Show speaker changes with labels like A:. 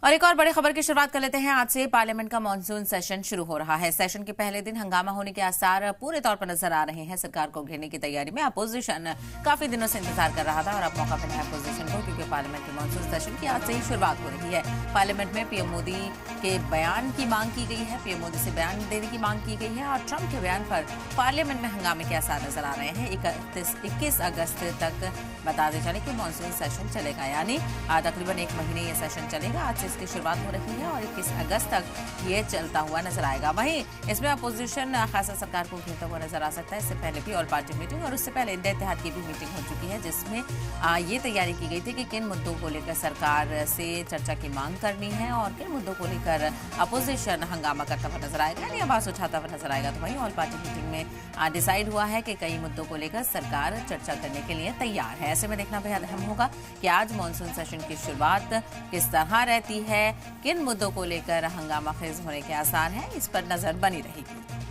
A: और एक और बड़ी खबर की शुरुआत कर लेते हैं। आज से पार्लियामेंट का मॉनसून सेशन शुरू हो रहा है। सेशन के पहले दिन हंगामा होने के आसार पूरे तौर पर नजर आ रहे हैं। सरकार को घेरने की तैयारी में अपोजिशन काफी दिनों से इंतजार कर रहा था और अब मौका मिला है अपोजिशन को, क्योंकि पार्लियामेंट के मॉनसून सेशन की आज से ही शुरुआत हो रही है। पार्लियामेंट में पीएम मोदी के बयान की मांग की गई है। पीएम मोदी से बयान देने की मांग की गई है और ट्रंप के बयान पर पार्लियामेंट में हंगामे के आसार नजर आ रहे हैं। 21 अगस्त तक बताते चले कि मॉनसून सेशन चलेगा, यानी तकरीबन एक महीने ये सेशन चलेगा। आज से इसकी शुरुआत हो रही है और 21 अगस्त तक ये चलता हुआ नजर आएगा। वहीं इसमें अपोजिशन खासा सरकार को घेरता हुआ नजर आ सकता है। इससे पहले भी ऑल पार्टी मीटिंग और उससे पहले इंडिया इत्तेहाद की भी मीटिंग हो चुकी है, जिसमें ये तैयारी की गई थी कि किन मुद्दों को लेकर सरकार से चर्चा की मांग करनी है और किन मुद्दों को लेकर अपोजिशन हंगामा करता हुआ नजर आएगा, यानी आवाज उठाता हुआ नजर आएगा। तो वहीं ऑल पार्टी मीटिंग में डिसाइड हुआ है कि कई मुद्दों को लेकर सरकार चर्चा करने के लिए तैयार है। ऐसे में देखना बेहद अहम होगा कि आज मॉनसून सेशन की शुरुआत किस तरह रहती है, किन मुद्दों को लेकर हंगामा खेज होने के आसार हैं, इस पर नजर बनी रहेगी।